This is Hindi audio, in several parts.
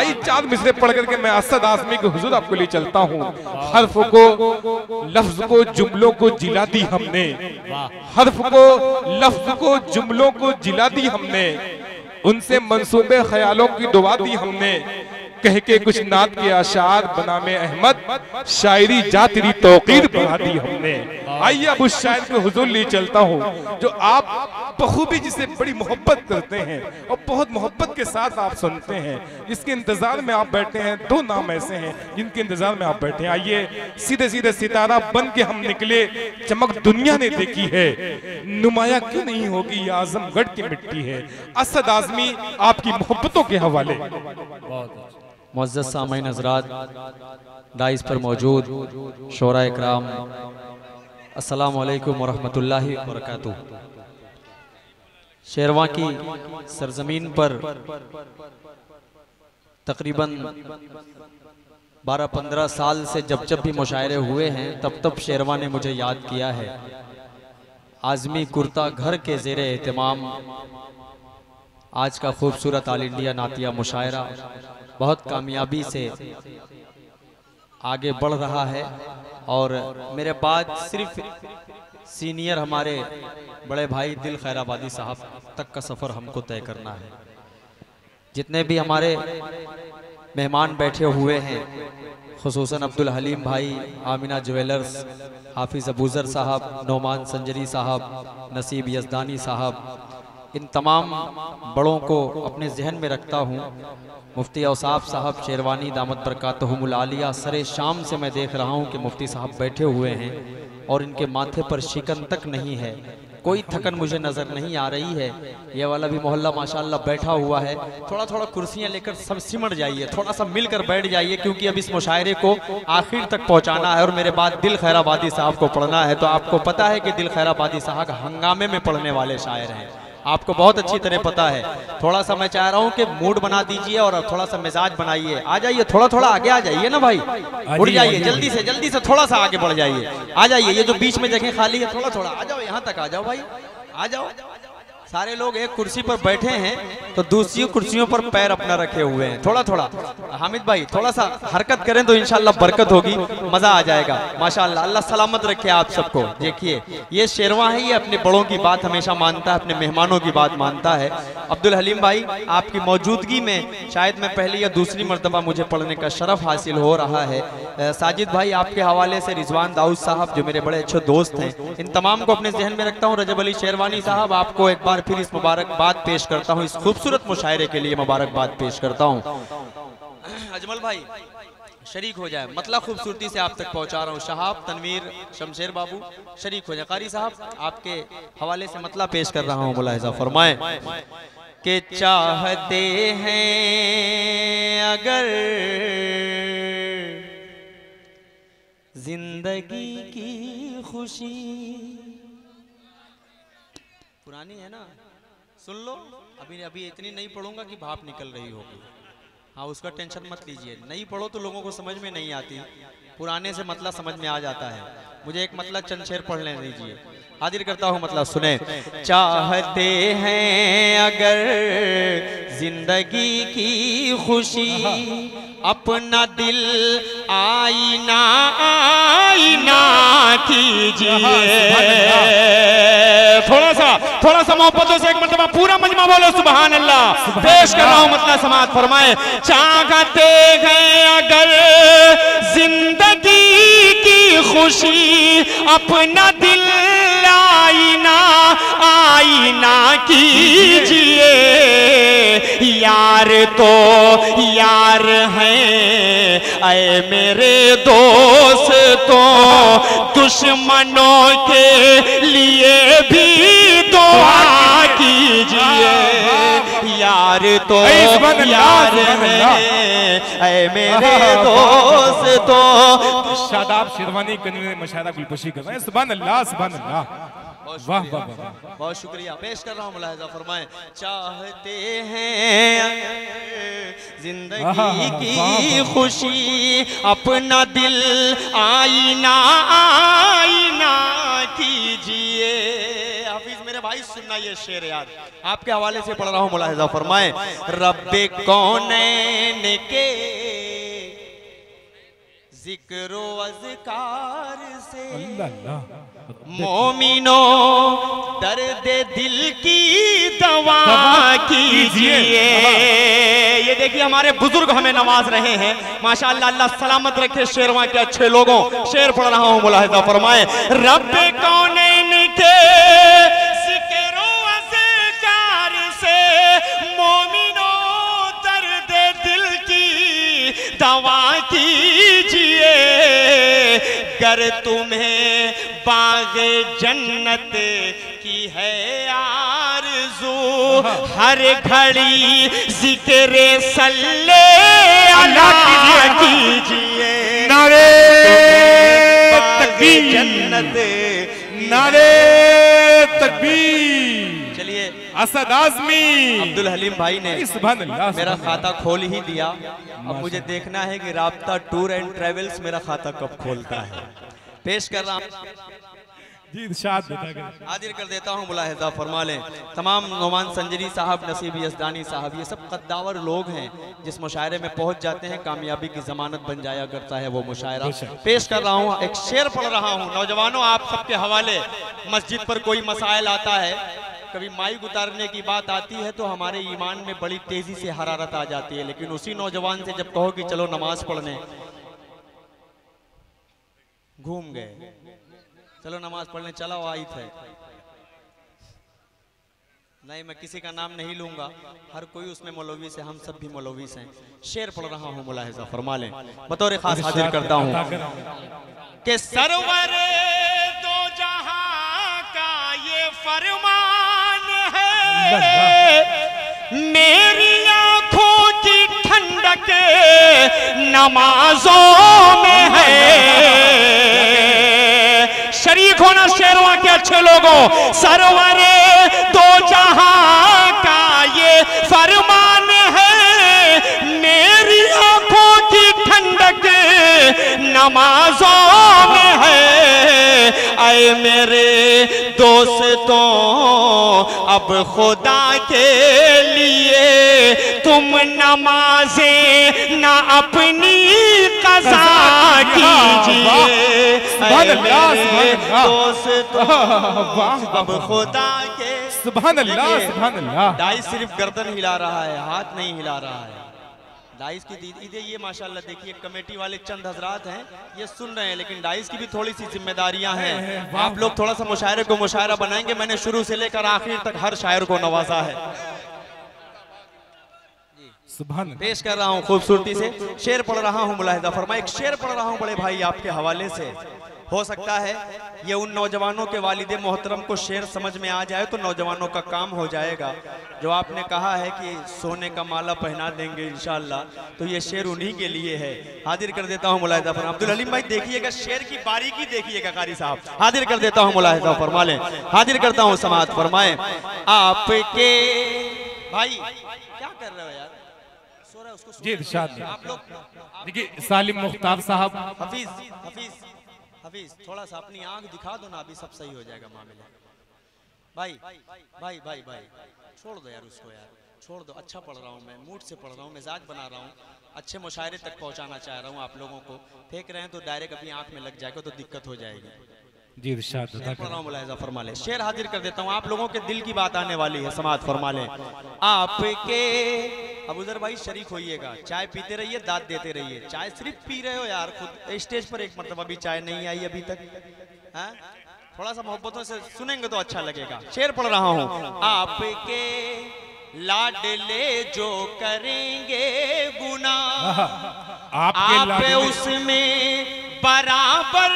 भाई 4 मिसरे पढ़ करके मैं असद आज़मी के हुजूर आपको ले चलता हूँ। हर्फ को, लफ्ज को, जुमलों को जिला दी हमने, हर्फ को, लफ्ज को, जुमलों को जिला दी हमने, उनसे मंसूबे ख्यालों की दुआ दी हमने, कह के कुछ नात के आशार बनामे अहमद, शायरी जा तेरी तौकीर बढ़ा दी हमने। आइए अब उस शायर के हुजूर ले चलता हूँ जो आप बखूबी जिसे बड़ी मोहब्बत करते हैं और बहुत मोहब्बत के साथ आप सुनते हैं, जिसके इंतजार में आप बैठे हैं। 2 नाम ऐसे हैं जिनके इंतजार में आप बैठे हैं। आइए सीधे सीधे सितारा बन के हम निकले, चमक दुनिया ने देखी है, नुमाया क्यों नहीं होगी ये आजमगढ़ की मिट्टी है। असद आज़मी आपकी मोहब्बतों के हवाले। मुअज़्ज़ज़ सामईन हज़रात, दाइस पर मौजूद शोरा इकराम, अस्सलामु अलैकुम वरहमतुल्लाहि वबरकातुह। शेरवां की सरजमीन पर तकरीबन 12-15 साल से जब जब भी मुशायरे हुए हैं तब तब शेरवां ने मुझे याद किया है। आज़मी कुर्ता घर के ज़ेरे एहतमाम आज का खूबसूरत ऑल इंडिया नातिया मुशायरा बहुत कामयाबी से आगे बढ़ रहा है और मेरे बाद सिर्फ सीनियर हमारे बड़े भाई दिल खैराबादी साहब तक का सफ़र हमको तय करना है। जितने भी हमारे मेहमान बैठे हुए हैं, खुसूसन अब्दुल हलीम भाई, आमिना ज्वेलर्स, हाफिज़ अबूज़र साहब, नोमान संजरी साहब, नसीब यज़दानी साहब, इन तमाम बड़ों को अपने जहन में रखता हूँ। मुफ्ती औसाफ साहब शेरवानी दामत बरकातहुमुल आलिया, सरे शाम से मैं देख रहा हूँ कि मुफ्ती साहब बैठे हुए हैं और इनके माथे पर शिकन तक नहीं है, कोई थकन मुझे नज़र नहीं आ रही है। ये वाला भी मोहल्ला माशाल्लाह बैठा हुआ है। थोड़ा थोड़ा कुर्सियाँ लेकर सब सिमट जाइए, थोड़ा सा मिलकर बैठ जाइए, क्योंकि अब इस मुशायरे को आखिर तक पहुँचाना है और मेरे बाद दिल खैराबादी साहब को पढ़ना है। तो आपको पता है कि दिल खैराबादी साहब हंगामे में पढ़ने वाले शायर हैं, आपको बहुत अच्छी तरह पता है। थोड़ा सा मैं चाह रहा हूँ कि मूड बना दीजिए और थोड़ा सा मिजाज बनाइए। आ जाइए, थोड़ा थोड़ा आगे आ जाइए ना भाई, उड़ जाइए जल्दी से थोड़ा सा आगे बढ़ जाइए। आ जाइए, ये जो बीच में जगह खाली है थोड़ा थोड़ा आ जाओ, यहाँ तक आ जाओ भाई, आ जाओ। सारे लोग एक कुर्सी पर बैठे हैं तो दूसरी कुर्सियों पर पैर अपना रखे हुए हैं। थोड़ा थोड़ा हामिद भाई थोड़ा सा हरकत करें तो इंशाल्लाह बरकत होगी, मजा आ जाएगा माशाल्लाह। अल्लाह सलामत रखे आप सबको। देखिए ये शेरवा है, ये अपने बड़ों की बात हमेशा मानता है, अपने मेहमानों की बात मानता है। अब्दुल हलीम भाई आपकी मौजूदगी में शायद मैं पहली या दूसरी मरतबा मुझे पढ़ने का शरफ हासिल हो रहा है। साजिद भाई आपके हवाले से रिजवान दाऊद साहब जो मेरे बड़े अच्छे दोस्त हैं, इन तमाम को अपने जहन में रखता हूँ। रजब अली शेरवानी साहब आपको एक बार फिर इस मुबारकबाद पेश करता हूँ, इस खूबसूरत मुशायरे के लिए मुबारकबाद पेश करता हूँ। अजमल भाई शरीक हो जाए, मतलब खूबसूरती से आप तक पहुँचा रहा हूँ। शहाब, तनवीर, शमशेर बाबू शरीक हो जाए। कारी साहब आपके हवाले से मतलब पेश कर रहा हूँ, मुलाहिजा फरमाएं कि चाहते हैं अगर जिंदगी की खुशी, पुरानी है ना, सुन लो। अभी इतनी नहीं पढ़ूंगा कि भाप निकल रही होगी, हाँ उसका टेंशन मत लीजिए। नहीं पढ़ो तो लोगों को समझ में नहीं आती, पुराने से मतलब समझ में आ जाता है। मुझे एक मतलब चंद शेर पढ़ लेने दीजिए, हाजिर करता हूँ मतलब सुने। चाहते हैं अगर जिंदगी की खुशी, अपना दिल आईना आईना कीजिए। थोड़ा सा मोहब्बतों से एक मरतबा पूरा मजमा बोलो सुभान अल्लाह। पेश कर रहा हूँ मतलब समात फरमाए। चाहते हैं अगर जिंदगी की खुशी, अपना दिल आईना आईना कीजिए। यार तो यार हैं ऐ मेरे दोस्तों, दुश्मनों के लिए भी दुआ कीजिए। यार तो यार हैं ऐ मेरे दोस्तों। शादाब शेरवानी कन्वीनर मशायरा गुलपोशी कर रहे हैं। सुभान अल्लाह सुभान अल्लाह, वाह वाह वाह, बहुत शुक्रिया। पेश कर रहा हूँ, मुलाहिजा फरमाएं। चाहते हैं जिंदगी की खुशी, अपना दिल आईना आईना कीजिए। हाफिज मेरे भाई सुनना लेना ये शेर यार, आपके हवाले से पढ़ रहा हूँ, मुलाहिजा फरमाए। रब्बे कौनैन के जिक्र अज़कार से मोमिनो दर्द दिल की दवा कीजिए। ये देखिए हमारे बुजुर्ग हमें नवाज रहे हैं माशाअल्लाह, अल्लाह सलामत रखे शेरवा के अच्छे लोगों। शेर पढ़ रहा हूँ, मुलाहिजा फरमाए। रब्बे कौनैन के जिक्र अज़कार से मोमिनो दर्द दिल की दवा कीजिए। गर तुम्हें बाग़े जन्नत की है आरज़ू, हर घड़ी ज़िक्र सल्ले अला कीजिए। नारे तकबीर, जन्नत नारे तकबीर। चलिए असद आज़मी अब्दुल हलीम भाई ने मेरा खाता खोल ही दिया। अब मुझे देखना है कि राब्ता टूर एंड ट्रेवल्स मेरा खाता कब खोलता है। पेश कर रहा हूँ, हाजिर कर देता हूँ, मुलाहिजा फरमा लें। तमाम नोमान संजरी साहब, नसीब यज़दानी साहब, ये सब कद्दावर लोग हैं जिस मुशायरे में पहुंच जाते हैं कामयाबी की जमानत बन जाया करता है वो मुशायरा। पेश कर रहा हूँ, एक शेर पढ़ रहा हूँ। नौजवानों, आप सबके हवाले, मस्जिद पर कोई मसाइल आता है, कभी माइक उतारने की बात आती है तो हमारे ईमान में बड़ी तेजी से हरारत आ जाती है, लेकिन उसी नौजवान से जब कहो कि चलो नमाज पढ़ने, घूम गए, चलो नमाज पढ़ने चला वो आई थे। नहीं, मैं किसी का नाम नहीं लूंगा, हर कोई उसमें मौलवी से, हम सब भी मौलवी से। शेर पढ़ रहा हूँ, मुलाहिजा फरमा लें। बतौर खास हाजिर करता हूँ कि सरवर दो जहां का ये फरमान है, मेरी आंखों की ठंडक नमाजों में है। शरीक होना शेरवा के अच्छे लोगों। सरवरे दो जहां का ये फरमान है, मेरी आंखों की ठंडक नमाजों में है। ऐ मेरे दोस्तों, अब खुदा के लिए तुम नमाजें ना अपनी कज़ा कीजिए। दोस्तों, अब खुदा के, सुभान अल्लाह, सुभान अल्लाह। दाई सिर्फ गर्दन हिला रहा है, हाथ नहीं हिला रहा है। डाइस की दीदी ये माशाल्लाह देखिए, कमेटी वाले चंद हजरात हैं, ये सुन रहे हैं, लेकिन डाइस की भी थोड़ी सी जिम्मेदारियां हैं। आप लोग थोड़ा सा मुशायरे को मुशायरा बनाएंगे। मैंने शुरू से लेकर आखिर तक हर शायर को नवाजा है। पेश कर रहा हूँ खूबसूरती से, शेर पढ़ रहा हूँ, मुलाहिजा फरमाए। एक शेर पढ़ रहा हूँ बड़े भाई आपके हवाले से। हो सकता है ये उन नौजवानों के वालिदे मोहतरम को शेर समझ में आ जाए तो नौजवानों का काम हो जाएगा। जो आपने कहा है कि सोने का माला पहना देंगे इंशाअल्लाह, तो ये शेर उन्हीं के लिए है। हाजिर कर देता हूँ, मुलाहिजा फरमा। अब्दुल हलीम भाई देखिएगा, शेर की बारीकी देखिएगा कारी साहब। हाजिर कर देता हूँ, मुलाहिजा फरमा लें। हाजिर करता हूँ, समाअत फरमाए। आपके भाई क्या कर रहे हो यार, सो रहा उसको जी इरशाद। आप लोग देखिए, सालिम मुख्तार साहब, हफीज हफीज हफीज, थोड़ा सा अपनी आंख दिखा दो ना, अभी सब सही हो जाएगा मामला। भाई भाई भाई भाई छोड़ दो यार उसको, यार छोड़ दो। अच्छा पढ़ रहा हूँ मैं, मूड से पढ़ रहा हूँ, मिजाज बना रहा हूँ, अच्छे मुशायरे तक पहुँचाना चाह रहा हूँ आप लोगों को। फेंक रहे हैं तो डायरेक्ट अपनी आंख में लग जाएगा तो दिक्कत हो जाएगी। जी इरशाद मुलाहिजा फरमा ले। शेर हाजिर कर देता हूँ, आप लोगों के दिल की बात आने वाली है, समाअत फरमा लें। आपके अबूजर भाई शरीक होइएगा, चाय पीते रहिए, दाद देते रहिए। चाय सिर्फ पी रहे हो यार, खुद स्टेज पर एक मरतबा भी चाय नहीं आई अभी तक। हाँ, थोड़ा सा मोहब्बतों से सुनेंगे तो अच्छा लगेगा। शेर पढ़ रहा हूँ। आपके लाडले जो करेंगे गुनाह, आप उसमें बराबर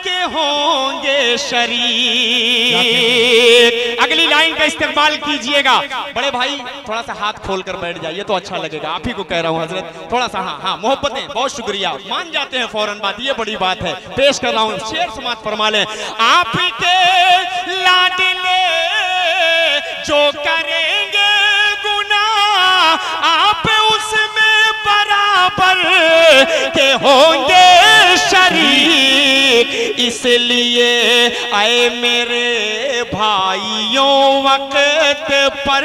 के होंगे शरीक। अगली लाइन का इस्तेमाल कीजिएगा बड़े भाई, थोड़ा सा हाथ खोल कर बैठ जाइए तो अच्छा लगेगा। आप ही को कह रहा हूँ हजरत, थोड़ा सा हाँ हाँ मोहब्बतें, बहुत शुक्रिया, मान जाते हैं फौरन बात, ये बड़ी बात है। पेश कर रहा हूँ शेर, समाअत फरमा लें। आपके लाडले जो करेंगे गुनाह, आप उसमें बराबर बराबर के होंगे शरीक, इसलिए आए मेरे भाइयों वक्त पर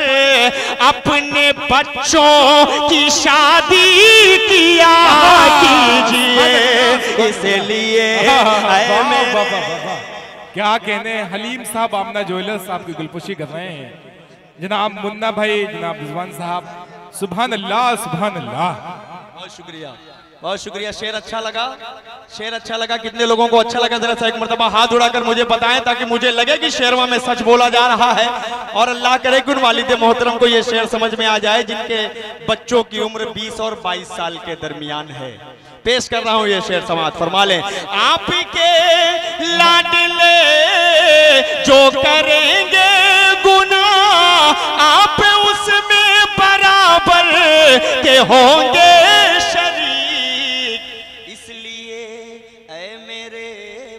अपने बच्चों की शादी किया कीजिए, इसलिए आए मेरे। क्या कहने, हलीम साहब आमना ज्वेलर्स साहब की गुलपुशी कर रहे हैं, जनाब मुन्ना भाई, जनाब रिजवान साहब, सुभान अल्लाह सुभान अल्लाह। बहुत शुक्रिया, बहुत शुक्रिया। शेर अच्छा लगा, शेर अच्छा लगा। कितने लोगों को अच्छा लगा जरा सा एक मरतबा हाथ उड़ाकर मुझे बताएं, ताकि मुझे लगे कि शेरवा में सच बोला जा रहा है। और अल्लाह करे कि उन वालिद मोहतरम को ये शेर समझ में आ जाए जिनके बच्चों की उम्र 20 और 22 साल के दरमियान है। पेश कर रहा हूं ये शेर, समाअत फरमा लें। आपके लाडले जो करेंगे गुनाह, आप उसमें बराबर के होंगे शरीक, इसलिए ऐ मेरे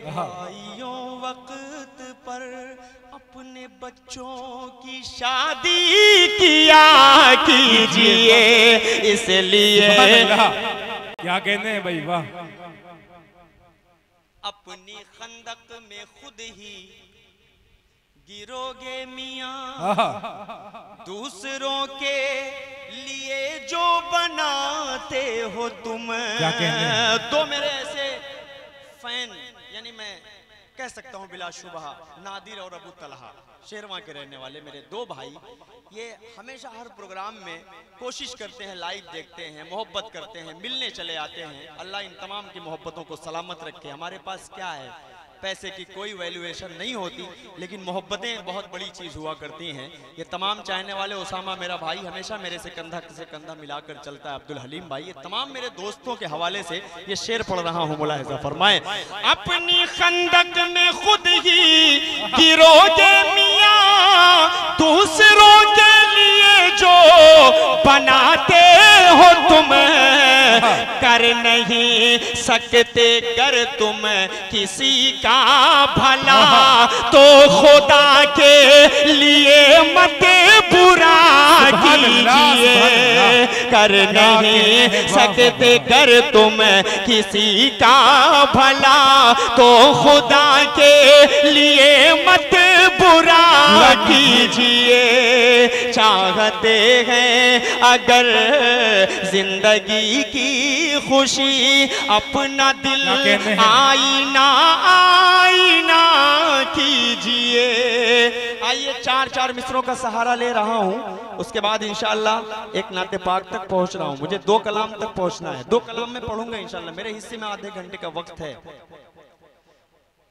भाइयों वक्त पर अपने बच्चों की शादी किया कीजिए, इसलिए। क्या कहने हैं भाई, वाह। अपनी खंदक में खुद ही गिरोगे मियां, दूसरों के लिए जो बनाते हो तुम। क्या कहने हैं? दो मेरे ऐसे फैन, यानी मैं कह सकता हूं बिलाशुबहा, नादिर और अबू तलहा, शेरवा के रहने वाले मेरे दो भाई, ये हमेशा हर प्रोग्राम में कोशिश करते हैं, लाइव देखते हैं, मोहब्बत करते हैं, मिलने चले आते हैं। अल्लाह इन तमाम की मोहब्बतों को सलामत रखे। हमारे पास क्या है, पैसे की कोई वैल्यूएशन नहीं होती, लेकिन मोहब्बतें बहुत बड़ी चीज़ हुआ करती हैं। ये तमाम चाहने वाले, उसामा मेरा भाई हमेशा मेरे से कंधा मिलाकर चलता है, अब्दुल हलीम भाई, ये तमाम मेरे दोस्तों के हवाले से ये शेर पढ़ रहा हूँ, मुलाहिजा फरमाएं। अपनी खंदक में खुद ही गिरोगे मियां, दूसरों के लिए जो बनाते हो तुम, कर नहीं सकते कर तुम किसी का भला, तो खुदा के लिए मत बुरा कीजिए। कर नहीं सकते कर तुम किसी का भला, तो खुदा के लिए मत बुरा कीजिए। चाहते हैं अगर जिंदगी की खुशी, अपना दिल आईना आईना कीजिए। आइए, चार चार मिसरों का सहारा ले रहा हूं, उसके बाद इंशाअल्लाह एक नाते पाक तक पहुंच रहा हूं। मुझे 2 कलाम तक पहुंचना है, 2 कलाम में पढ़ूंगा इंशाअल्लाह। मेरे हिस्से में आधे घंटे का वक्त है,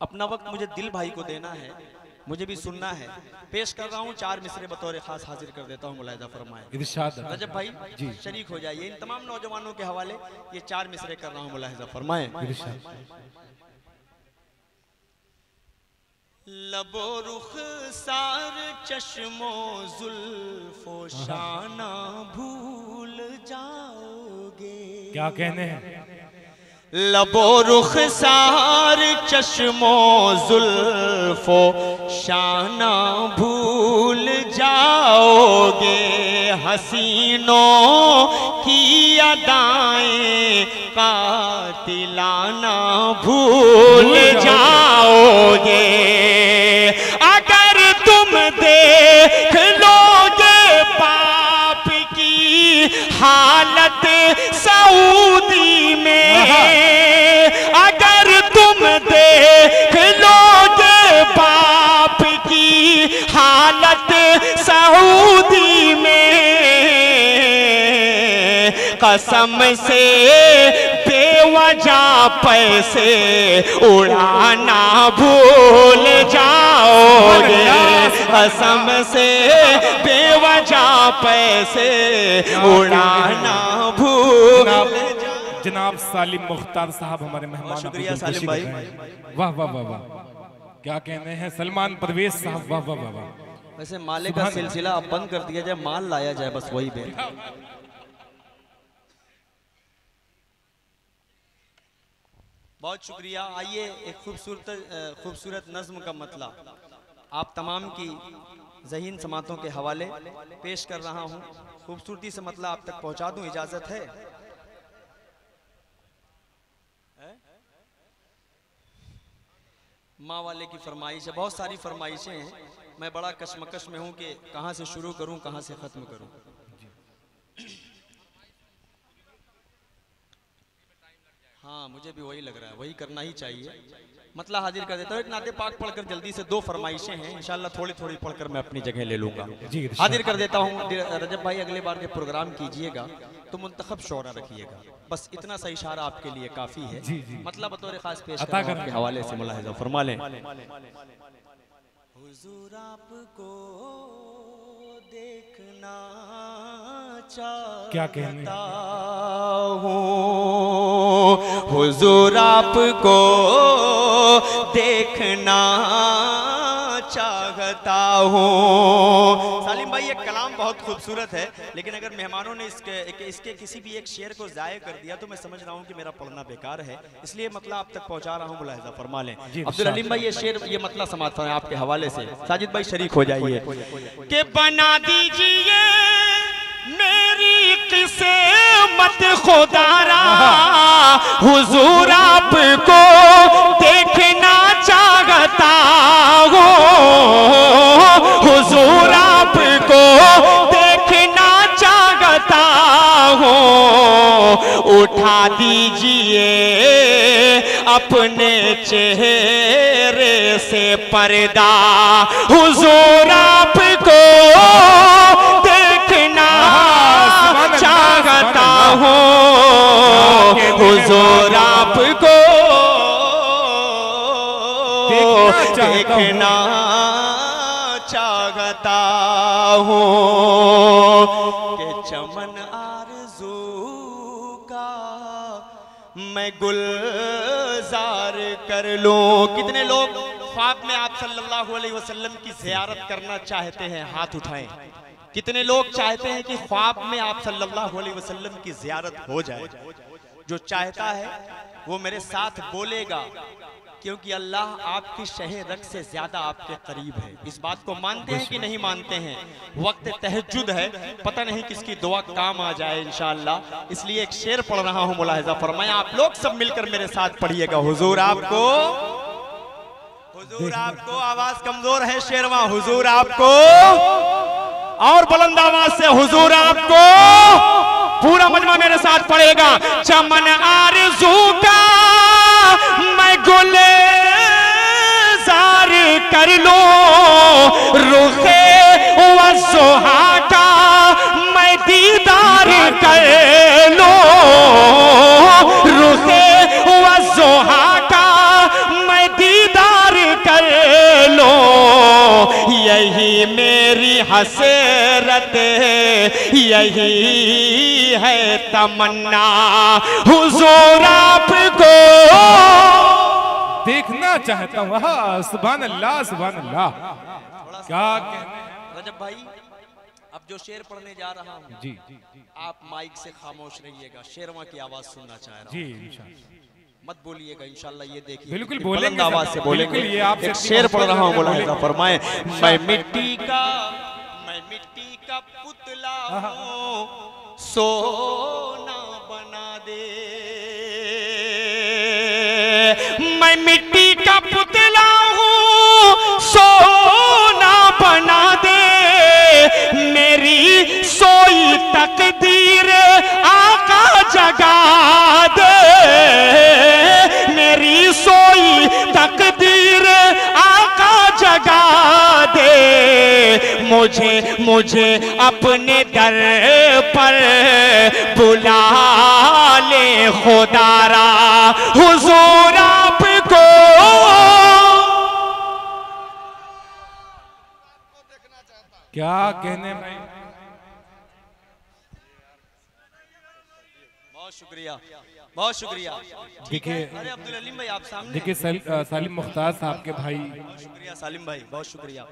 अपना वक्त मुझे दिल भाई को देना है, मुझे भी सुनना है। पेश कर रहा हूँ 4 मिसरे बतौर खास हाजिर कर देता हूँ, मुलाहिजा फरमाएं। इरशाद रजब भाई जी शरीक हो जाइए, इन तमाम नौजवानों के हवाले ये 4 मिसरे कर रहा हूँ, मुलाहिजा फरमाएं। लबो रुख सार चश्मो जुल्फो शाना भूल जाओगे। क्या कहने हैं? लबो रुख सार चश्मो जुल्फो शाना भूल जाओगे, हसीनों की अदाएं कातिलाना भूल जाओगे। अगर तुम देख लोगे बाप की हालत सऊदी में, अगर तुम देख लोगे बाप की हालत सऊदी में, कसम से बेवजह पैसे उड़ाना भूल जाओगे। कसम से बेवजह पैसे उड़ाना भूल। जनाब सालिम मुख्तार साहब हमारे मेहमान, शुक्रिया सालिम भाई। वाह वाह वाह वाह, क्या कहने हैं? सलमान परवेज साहब, वाह वाह वाह वाह। वैसे माले का सिलसिला अब बंद कर दिया जाए, माल लाया जाए, बस वही बेर। बहुत शुक्रिया। आइए एक खूबसूरत नज्म का मतलब आप तमाम की ज़हीन समातों के हवाले पेश कर रहा हूँ। खूबसूरती से मतलब आप तक पहुँचा दूँ, इजाज़त है? माँ वाले की फरमाइश है, बहुत सारी फरमाइशें हैं। मैं बड़ा कशमकश में हूँ कि कहाँ से शुरू करूँ, कहाँ से ख़त्म करूँ। हाँ, मुझे भी वही लग रहा है, वही करना ही चाहिए। मतलब हाजिर कर देता हूँ। एक नाते पाक पढ़कर जल्दी से 2 फरमाइशें हैं, इंशाल्लाह थोड़ी थोड़ी पढ़कर मैं अपनी जगह ले लूँगा। हाजिर कर देता हूँ। रजब भाई, अगले बार जब प्रोग्राम कीजिएगा तो मुंतखब शोरा रखिएगा, बस इतना सा इशारा आपके लिए काफ़ी है। मतलब बतौर खास पेश के हवाले से मुलाहिज़ा फरमा लें। हुजूर आपको देखना चाहता हूँ, हुजूर आपको देखना चाहता हूँ। सालिम भाई, ये कलाम बहुत खूबसूरत है, लेकिन अगर मेहमानों ने इसके किसी भी एक शेर को ज़ाय कर दिया तो मैं समझ रहा हूँ कि मेरा पढ़ना बेकार है, इसलिए मतलब आप तक पहुँचा रहा हूँ। मुलाहिज़ा फरमा लें। अब्दुल हलीम भाई, ये शेर, ये मतलब समाता है आपके हवाले से। साजिद भाई शरीक हो जाइए कि बना दीजिए मेरी किस्मत खुदारा, हुजूर आपको देखना चाहता हूँ, हुजूर आपको देखना चाहता हूँ। उठा दीजिए अपने चेहरे से पर्दा, हुजूर आपको देखना चाहता हूँ, हुजूर आपको देखना चाहता हूँ। कि चमन आरज़ू का मैं गुलजार कर लूं। कितने लोग ख्वाब में आप सल्लल्लाहु अलैहि वसल्लम की ज़ियारत करना चाहते हैं? हाथ उठाएं। कितने लोग चाहते हैं कि ख्वाब में आप सल्लल्लाहु अलैहि वसल्लम की ज़ियारत हो जाए? जो चाहता है वो मेरे साथ बोलेगा, क्योंकि अल्लाह आपकी शह रग से ज्यादा आपके करीब है। इस बात को मानते हैं कि नहीं मानते हैं? वक्त तहज्जुद है, पता नहीं किसकी दुआ काम आ जाए इंशाअल्लाह। इसलिए एक शेर पढ़ रहा हूँ, मुलाहिज़ा फरमाएं। आप लोग सब मिलकर मेरे साथ पढ़िएगा। हुजूर आपको, हुजूर आपको, आवाज कमजोर है शेरवा, हुजूर आपको, और बुलंद आवाज से हुजूर आपको। पूरा मजमा मेरे साथ पढ़ेगा। चमन आरज़ू का मैं गुलजार कर लूं, रुखे वज़ुहा का मैं दीदार कर लूं, रुखे वज़ुहा का मैं दीदार कर लूं। यही मेरी हसरत, यही है तमन्ना, हुजूर आपको देखना चाहता हूँ। सुभान अल्लाह, सुभान अल्लाह। क्या रजब भाई, अब जो शेर पढ़ने जा रहा हूँ जी, आप माइक से खामोश रहिएगा, शेरवा की आवाज सुनना चाह रहा हूँ जी। मत बोलिएगा इंशाल्लाह। ये देखिए, बिल्कुल बोलेंगे, आवाज से बोलेंगे। ये आप एक शेर पढ़ रहा हूँ, मुलाहिज़ा फरमाएं। मैं मिट्टी का पुतला हूँ, सोना बना दे। मैं मिट्टी का पुतला हूँ, सोना बना दे। मेरी सोई तकदीर आका जगा दे, मेरी सोई तकदीर आका जगा दे। मुझे अपने दर पर बुला ले खुदारा, हुजूर आपको क्या कहने भाई। बहुत शुक्रिया, बहुत शुक्रिया। देखिए, अरे अब्दुल हलीम भाई आप सामने। देखिए सालिम मुख्तार साहब के भाई, बहुत शुक्रिया सालिम भाई, बहुत शुक्रिया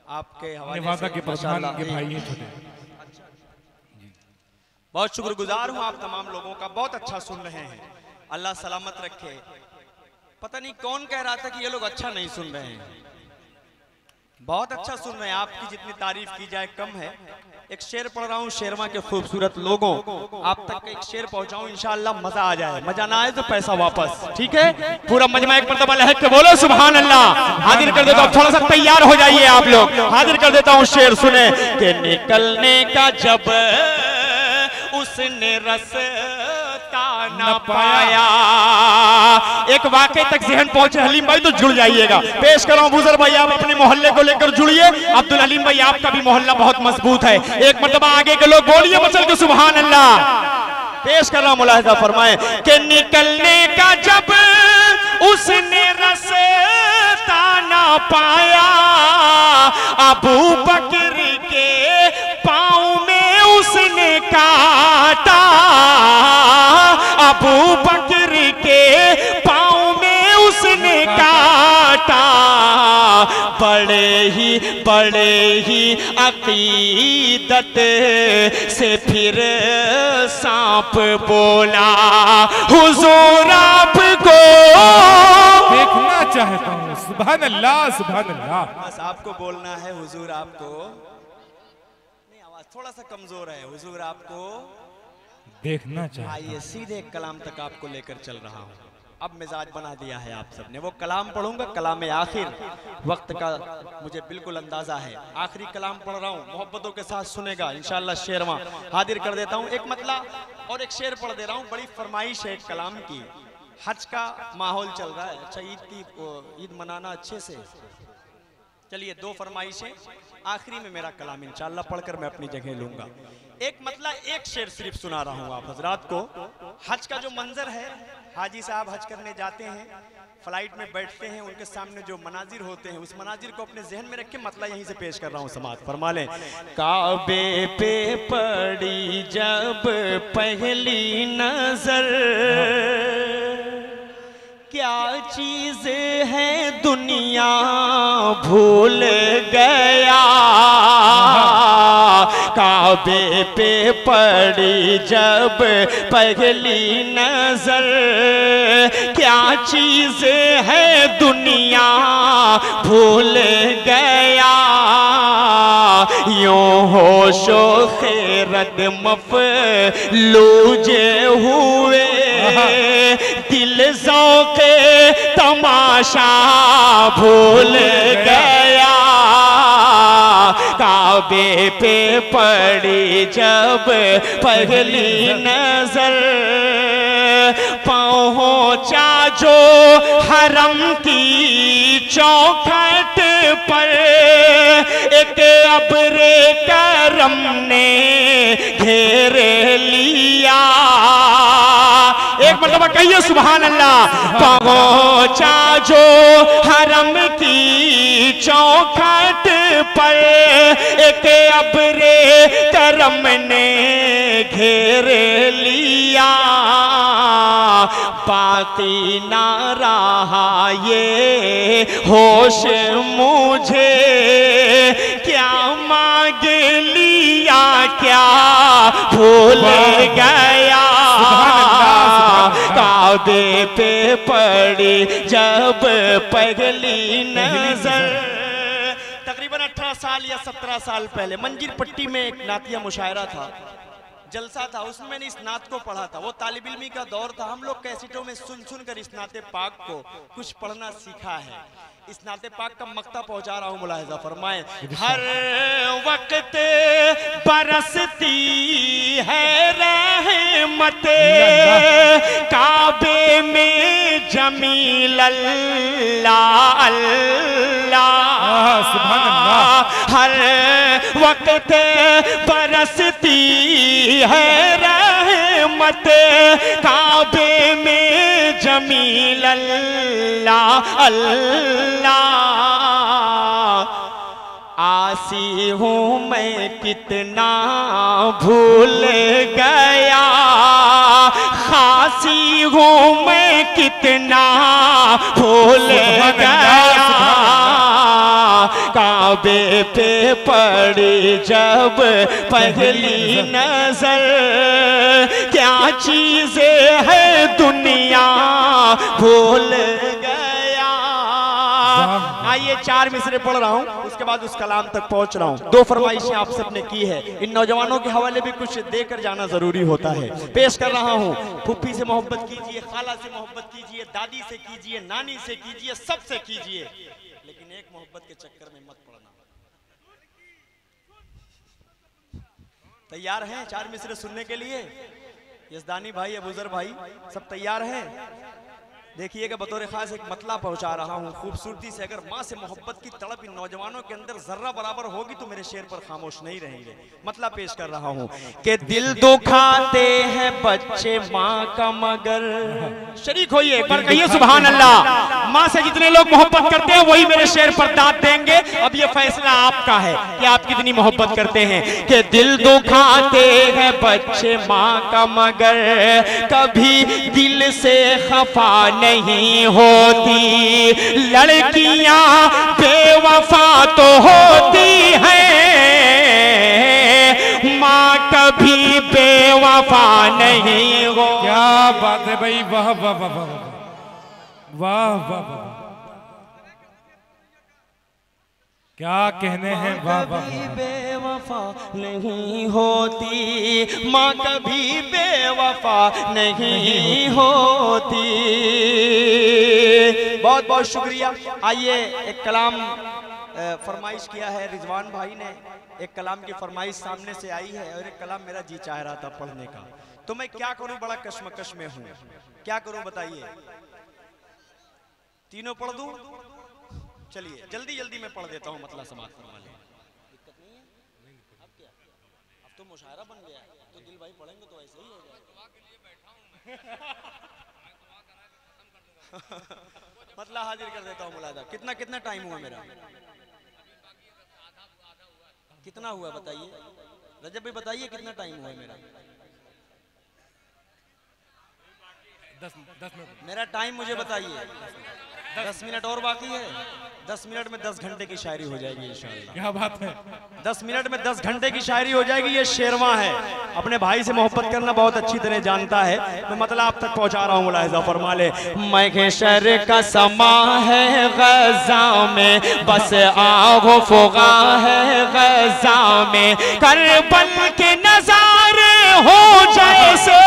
आपके हवाले नेवादा के प्रधान के भाई हैं छोटे। बहुत शुक्रगुजार हूँ आप तमाम लोगों का, बहुत अच्छा सुन रहे हैं, अल्लाह सलामत रखे। पता नहीं कौन कह रहा था कि ये लोग अच्छा नहीं सुन रहे हैं। बहुत अच्छा सुन रहे हैं, आपकी जितनी तारीफ की जाए कम है। एक शेर पढ़ रहा हूँ शेरवा के खूबसूरत लोगों, आप तक एक शेर पहुंचाऊं, इंशाअल्लाह मजा आ जाए, मजा ना आए तो पैसा वापस, ठीक है। पूरा मजमा एक मर्तबा लहक के बोलो सुभान अल्लाह। हाजिर कर देता हूँ, थोड़ा सा तैयार हो जाइए आप लोग, हाजिर कर देता हूँ शेर सुने कि निकलने का जब उसने रास्ता न पाया। एक वाकई तक जहन पहुंचे हलीम भाई तो जुड़ जाइएगा। पेश कर रहा हूं बुजुर्ग भाई, आप अपने मोहल्ले को लेकर जुड़िए। अब्दुल हलीम भाई आपका भी मोहल्ला बहुत मजबूत है, एक मर्तबा आगे के लोग बोलिए मचल के सुभान अल्लाह। पेश कर रहा हूं, मुलाहिजा फरमाए कि निकलने का जब उसने रास्ता न पाया, अबू बकर के पाँव में उसने काटा, अबू बकर के पाँव में उसने काटा। बड़े ही अकीदत से फिर सांप बोला, हुजूर आपको देखना चाहता हूँ। सुभान अल्लाह सुभान अल्लाह। बस आपको बोलना है हुजूर आपको, नहीं आवाज थोड़ा सा कमजोर है, हुजूर आपको देखना चाहता हूँ। आइए सीधे कलाम तक आपको लेकर चल रहा हूँ। अब मिजाज बना दिया है आप सबने, वो कलाम पढ़ूंगा, कलाम आखिर वक्त का मुझे बिल्कुल अंदाजा है। आखिरी कलाम पढ़ रहा हूँ, मोहब्बतों के साथ सुनेगा इंशाअल्लाह। शेरवा हाजिर कर देता हूँ, एक मतला और एक शेर पढ़ दे रहा हूँ। बड़ी फरमाइश है एक कलाम की, हज का माहौल चल रहा है, अच्छा ईद मनाना अच्छे से। चलिए दो फरमाइशें, आखिरी में मेरा कलाम इंशाअल्लाह पढ़कर मैं अपनी जगह लूंगा। एक मतलब एक शेर सिर्फ सुना रहा हूँ आप हजरात को। हज का जो मंजर है, हाजी साहब हज करने जाते हैं, फ्लाइट में बैठते हैं, उनके सामने जो मनाजिर होते हैं, उस मनाजिर को अपने जहन में रख के मतलब यहीं से पेश कर रहा हूँ, समात फरमा लें। काबे पे पड़ी जब पहली नजर, क्या चीज है दुनिया भूल गया। काबे पे पड़ी जब पहली नजर, क्या चीज है दुनिया भूल गया। यूं होशो खैरत मफलूजे हुए, दिल ज़ौक़े तमाशा भूल गया। काबे पे पड़ी जब पहली नजर, पहुंचा जो हरम की चौखट पर, एक अब्रे करम ने घेर लिया। एक मतलब कहिए सुभान अल्लाह। पहुंचा जो हरम की चौखट पर, एक अब्रे करम ने घेर लिया। बाकी ना रहा ये होश मुझे, क्या मांग लिया क्या भूल गया। काबे पे पड़ी जब पहली नजर, तकरीबन 18 साल या 17 साल पहले मंजीर पट्टी में एक नातिया मुशायरा था, जलसा था, उसमें मैंने इस नात को पढ़ा था। वो तालिब इल्मी का दौर था, हम लोग कैसेटों में सुन कर इस नाते पाक को कुछ पढ़ना सीखा है। इस नाते पाक का मक्ता पहुंचा रहा हूं, मुलाहिजा फरमाए। हर वक्त बरसती है रहमत, काबे में जमील अल्लाह अल्लाह। सुभान अल्लाह। हर वक्त बरसती है रहमत, काबे में जमील अल्लाह अल्लाह। आसी हूँ मैं कितना भूल गया, खासी हूँ मैं कितना भूल गया। काबे पे पड़ी जब पहली नजर, क्या चीजें है दुनिया भूल गया। आइए 4 मिसरे पढ़ रहा हूँ, उसके बाद उस कलाम तक पहुँच रहा हूँ। 2 फरमाइशें आप सबने की है, इन नौजवानों के हवाले भी कुछ देकर जाना जरूरी होता है। पेश कर रहा हूँ। फुप्पी से मोहब्बत कीजिए, खाला से मोहब्बत कीजिए, दादी से कीजिए, नानी से कीजिए, सबसे कीजिए, लेकिन एक मोहब्बत के चक्कर में मत पड़ना। तैयार हैं 4 मिसरे सुनने के लिए? यजदानी भाई, अबूजर भाई, सब तैयार हैं? देखिएगा, बतौर खास एक मतला पहुंचा रहा हूं खूबसूरती से। अगर माँ से मोहब्बत की तड़प इन नौजवानों के अंदर जर्रा बराबर होगी तो मेरे शेर पर खामोश नहीं रहेंगे। मतला पेश कर रहा हूं कि दिल दुखाते हैं बच्चे माँ का मगर। शरीक होइए, एक बार कहिए सुभान अल्लाह। माँ से जितने लोग मोहब्बत करते हैं वही मेरे शेर पर दाद देंगे। अब ये फैसला आपका है कि आप कितनी मोहब्बत करते हैं। कि दिल दुखाते हैं बच्चे माँ का मगर, कभी दिल से खफा नहीं होती, लड़कियां बेवफा तो होती हैं, माँ कभी बेवफा नहीं हो। क्या बात है भाई, वाह वाह वाह वाह वाह वाह वाह, क्या कहने हैं, वाह वाह। कभी बेवफा नहीं होती, माँ कभी बेवफा नहीं होती। बहुत बहुत शुक्रिया। आइए, एक कलाम फरमाइश किया है रिजवान भाई ने, एक कलाम की फरमाइश सामने से आई है और एक कलाम मेरा जी चाह रहा था पढ़ने का, तो मैं क्या करूं, बड़ा कश्मकश में हूं, क्या करूं बताइए? तीनों पढ़ दूं? चलिए जल्दी जल्दी मैं पढ़ देता हूं, मतला समाप्त फरमा लें। दिक्कत नहीं है? अब क्या, अब तो मुशायरा बन गया है, तो दिल भाई पढ़ेंगे तो ऐसे ही हो जाएगा। मतला हाजिर कर देता हूं मुलादा। कितना कितना टाइम हुआ मेरा? कितना हुआ बताइए? रजब भाई बताइए कितना टाइम हुआ मेरा? 10 मिनट मेरा टाइम मुझे बताइए। 10 मिनट और बाकी है। 10 मिनट में 10 घंटे की शायरी हो जाएगी इंशाअल्लाह। क्या बात है, 10 मिनट में 10 घंटे की शायरी हो जाएगी। ये शेरवा है, अपने भाई से मोहब्बत करना बहुत अच्छी तरह जानता है। मैं मतलब आप तक पहुंचा रहा हूँ, मुलाहिजा फरमा ले। महशर का समा है गज़ा में, बस आगो फुगा है गज़ा में, करबल के नजारे हो जैसे,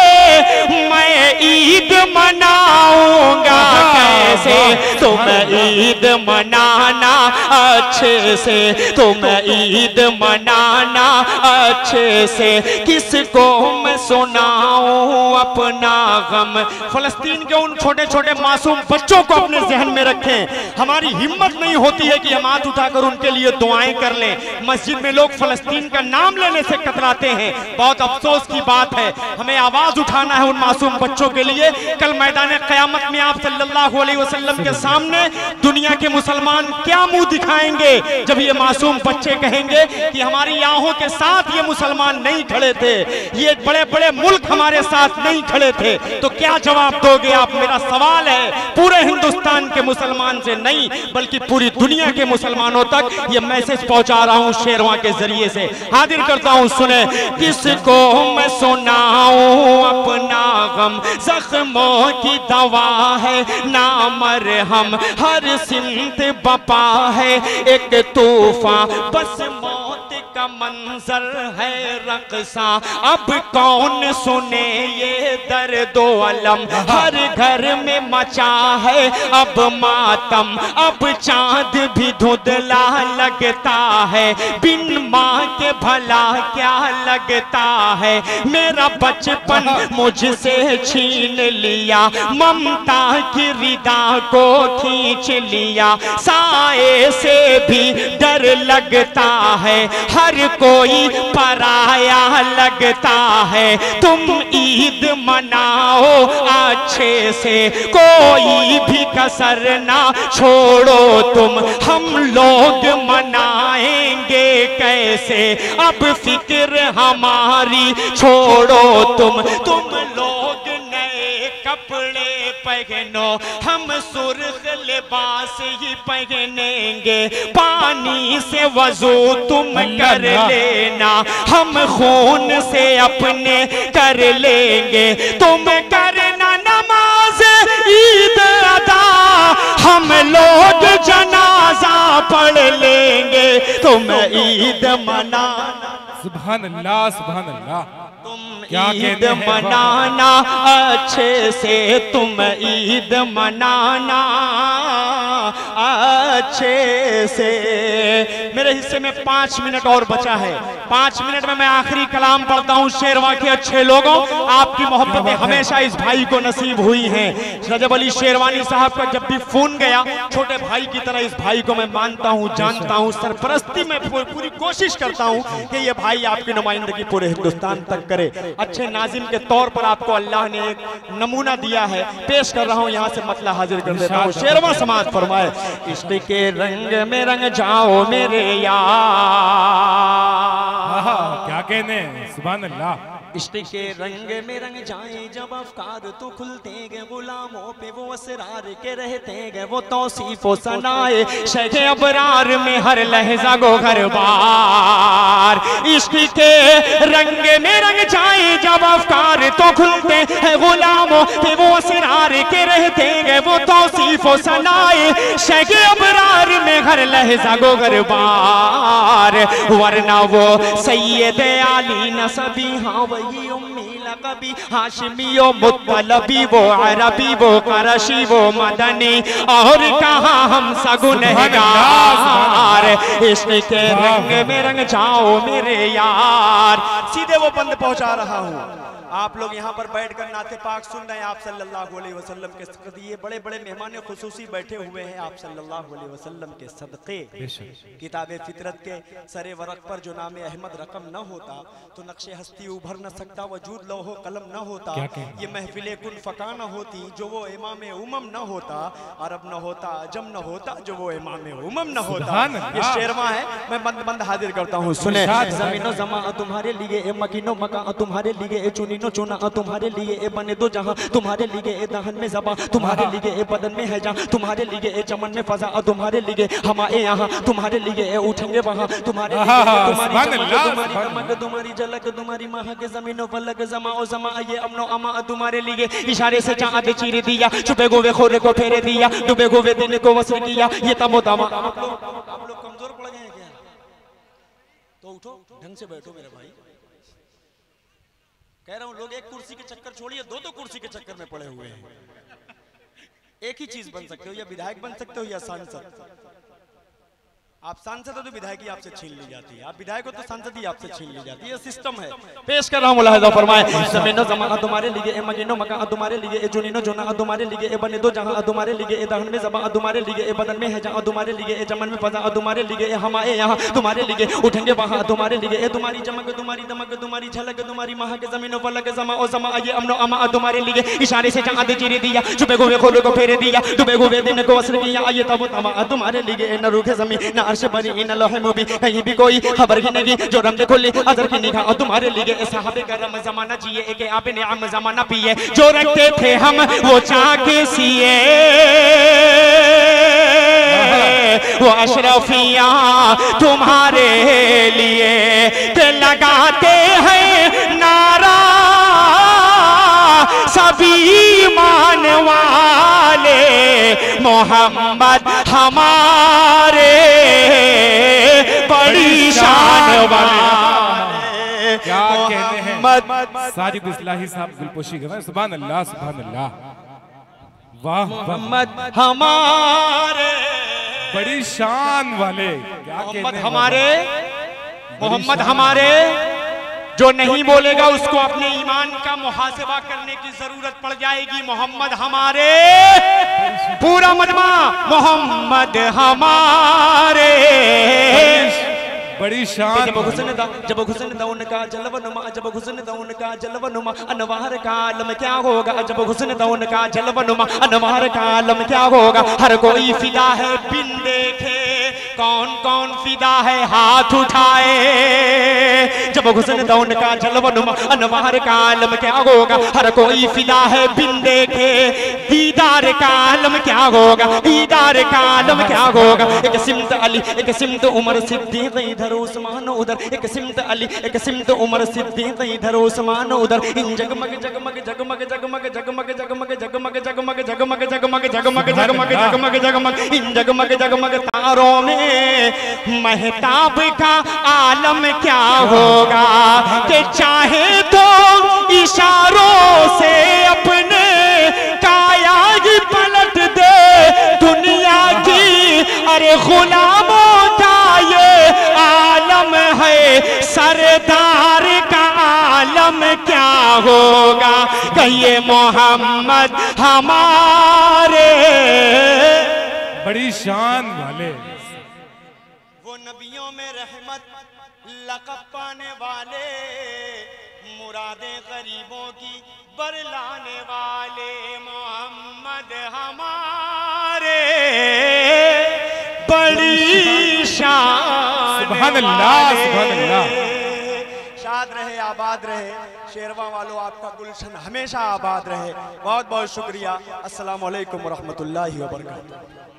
मैं ईद मनाऊंगा कैसे, तुम ईद मनाना अच्छे से, तुम ईद मनाना अच्छे से, किसको मैं सुनाऊं अपना गम। फलस्तीन के उन छोटे छोटे मासूम बच्चों को अपने जहन में रखें। हमारी हिम्मत नहीं होती है कि हम हाथ उठाकर उनके लिए दुआएं कर लें। मस्जिद में लोग फलस्तीन का नाम लेने से कतराते हैं, बहुत अफसोस की बात है। हमें आवाज उठाना है उन मासूम बच्चों के लिए। कल मैदान क़यामत में आप सल्लल्लाहु अलैहि वसल्लम के सामने दुनिया के मुसलमान क्या मुंह दिखाएंगे जब ये मासूम बच्चे कहेंगे कि हमारी आंखों के साथ ये मुसलमान नहीं खड़े थे, ये बड़े बड़े मुल्क हमारे साथ नहीं खड़े थे, तो क्या जवाब दोगे आप? मेरा सवाल है पूरे हिंदुस्तान के मुसलमान से नहीं बल्कि पूरी दुनिया के मुसलमानों तक ये मैसेज पहुंचा रहा हूं शेरवा के जरिए से। हाजिर करता हूं, सुने। किसको मैं सुनाऊं अपना गम, जख्मों की दवा है ना मरहम, हर सिमत बपा है एक तूफान, बस मौत का मंजर है रक़सा। अब कौन सुने ये दर्दो अलम, हर घर में मचा है अब मातम, अब चांद भी धुंधला लगता है, बिन माँ के भला क्या लगता है। मेरा बचपन मुझसे छीन लिया, ममता की रिदा को खींच लिया, साए से भी डर लगता है, हर कोई पराया लगता है। तुम ईद मनाओ अच्छे से, कोई भी कसर ना छोड़ो तुम, हम लोग मनाएंगे कैसे, अब फिक्र हमारी छोड़ो तुम लोग नए कपड़े पहनो, हम सुर्ख लिबास ही पहनेंगे, पानी से वजू तुम कर लेना, हम खून से अपने कर लेंगे, तुम करना नमाज ईद अदा, हम लोग जनाजा ईद मनाना, सुभान अल्लाह सुभान अल्लाह। तुम क्या ईद कहते हैं मनाना अच्छे से, तुम ईद मनाना अच्छे से। मेरे हिस्से में 5 मिनट और बचा है। 5 मिनट में मैं आखिरी कलाम पढ़ता हूँ। शेरवा के अच्छे लोगों, आपकी मोहब्बतें हमेशा इस भाई को नसीब हुई हैं। रजब अली शेरवानी साहब का जब भी फोन गया, छोटे भाई की तरह इस भाई को मैं मानता हूँ, जानता हूँ, सरपरस्ती में पूरी कोशिश करता हूँ कि ये भाई आपकी नुमाइंदगी पूरे हिंदुस्तान तक करे। अच्छे नाजिम के तौर पर आपको अल्लाह ने एक नमूना दिया है, पेश कर रहा हूँ, यहाँ से मतला हाजिर कर देता हूँ। शेरवा समाज फरमाए, इश्क के रंग में रंग जाओ मेरे यार। क्या कहने, सुभान अल्लाह। इश्क के रंग में रंग जाए जब अफकार तो खुलते गए, गुलामों पे वो असरार के रहते गए, वो तौसीफो सनाए शेख अबरार में हर लहजा गो हर बार। इश्क के रंग में रंग जाए जब अफकार तो खुलते हैं, गुलामों पे वो असरार के रहते गए, वो तौसीफो सनाए शेख अबरार में हर लहजा गो हर बार। वरना वो सैयद आली नसबी, हाँ वही उम्मी लक़बी, हाशिमी ओ मुत्तलबी, वो अरबी वो करशी वो मदनी, और कहाँ हम सगुनहगार। इश्क के रंग में रंग जाओ मेरे यार। सीधे वो बंद पहुंचा रहा हूँ। आप लोग यहाँ पर बैठकर नाते पाक सुन रहे हैं आप सल्लल्लाहु अलैहि वसल्लम के सदक़े। ये बड़े बड़े मेहमान खुसूसी बैठे हुए हैं आप सल्लल्लाहु अलैहि वसल्लम के सदक़े। किताबे फितरत के सरे वरक पर जो नाम अहमद रकम न होता तो नक्शे हस्ती उभर न सकता, वजूद लौहो कलम न होता, ये महफिले कुन फका न होती जो वो इमाम उमम न होता, अरब न होता अजम न होता जो वो इमाम उमम न होता। ये शेरवा है, मैं बंद बंद हाजिर करता हूँ, सुने। ज़मीनो ज़मा तुम्हारे लिए, ए मकीनो मका तुम्हारे लिए, ए चुनी नो चुना तुम्हारे लिए, ए बने दो जहां तुम्हारे लिए, ए दहन में ज़बां तुम्हारे लिए, ए बदन में है जान तुम्हारे लिए, ए चमन में फजा तुम्हारे लिए, हमारे यहाँ तुम्हारे लिए, ए उठेंगे वहां तुम्हारे लिए, तुम्हारी झलक तुम्हारी महा के ज़मीनो फलक ज़मा ओ ज़मा, ये अमनो अमा तुम्हारे लिए। इशारे से चाँद चीर दिया, छुपे गोवे खोरे को फेरे दिया, डूबे गोवे दिन को वस्र किया, ये तमो तमा। आप लोग कमजोर पड़ गए हैं क्या? तो उठो, ढंग से बैठो मेरे भाई। कह रहा हूं लोग एक कुर्सी के चक्कर छोड़िए, दो कुर्सी के चक्कर में पड़े हुए हैं। एक ही चीज बन सकते हो, या विधायक बन सकते हो या सांसद। आप सांसद हो तो विधायकी आपसे छीन ली जाती है, आप विधायक हो तो सांसद ही आपसे छीन ली जाती है। ये सिस्टम है। पेश कर रहा हूं मुलाहिजा फरमाए, ज़मीनो ज़मा तुम्हारे लिए, ए मकीनो मका तुम्हारे लिए, ए जुनीनो जुना तुम्हारे लिए, ए बने दो जहां तुम्हारे लिए, ए दहन में ज़बां तुम्हारे लिए, ए बदन में है जहां तुम्हारे लिए, ए चमन में फजा तुम्हारे लिए, ए हमारे यहाँ तुम्हारे लिए, उठेंगे वहां तुम्हारे लिए, ए तुम्हारी चमक तुम्हारी दमक तुम्हारी झलक तुम्हारी महा के ज़मीनो फलक ज़मा ओ ज़मा, ये अमनो अमा तुम्हारे लिए। इशारे से चाँद चीर दिया, छुपे गोवे खोरे को फेरे दिया, डूबे गोवे दिन को वस्र किया, ये तब तमा तुम्हारे लिए। न रूखे ज़मीन न अर्श बरी न लोहे मुबी, कहीं भी कोई खबर ही नहीं जो रमज़े खुली अज़र की निगाह तुम्हारे लिए। साहबे करम ज़माना जिए, एक आपने आम ज़माना पिए, जो रखते थे हम वो चाके सिए, वो अशरफिया तुम्हारे लिए के लगाते हैं नारा सभी मान वाले, मोहम्मद हमारे बड़ी शान वाले। क्या कहते हैं साजिद इस्लाही साहब गुलपोशी कर, सुभान अल्लाह सुभान अल्लाह। वाह, मोहम्मद हमारे बड़ी शान वाले। क्या कहते हैं हमारे, मोहम्मद हमारे। जो नहीं बोलेगा उसको अपने ईमान का मुहासिबा करने की जरूरत पड़ जाएगी। मोहम्मद हमारे, पूरा मजमा मोहम्मद हमारे बड़ी शान। जब हुस्न दा उनका जलवनुमा, जब हुस्न दा उनका जलवनुमा, अनवार का आलम क्या होगा। जब हुस्न दा उनका जलवनुमा, अनवार का आलम क्या होगा। हर कोई फिदा है बिन देखे, कौन कौन फिदा है हाथ उठाए। जब हुस्न दा उनका जलवनुमा, अनवार का आलम क्या होगा। हर कोई फिदा है बिन देखे, दीदार का आलम क्या होगा। दीदार का आलम क्या होगा। एक सिमत अली, एक सिमत उमर सिद्दीक, इधर उस्मान उधर। एक सिमत अली, एक सिमत उमर सिद्दीक, इधर उस्मान उधर। इन जगमग जगमग जगमग जगमग जगमग जगमग जगमग जगमग जगमग जगमग जगमग जगमग जगमग जगमग, इन जगमग जगमग तारों में महताब का आलम क्या होगा कि चाहे तो इशारों से अपने काया ही पलट दे दुनिया की। अरे गुलामों का ये आलम है, सरदार का आलम क्या होगा कहिए मोहम्मद हमारे। बड़ी शान वाले, वो नबियों में रहमत लक़ब पाने वाले, मुरादें गरीबों की बरलाने वाले, मोहम्मद हमारे बड़ी शान। सुभान अल्लाह, सुभान अल्लाह। शाद रहे, आबाद रहे शेरवा वालों, आपका गुलशन हमेशा आबाद रहे। बहुत बहुत शुक्रिया। अस्सलाम वालेकुम व रहमतुल्लाहि व बरकातुहू।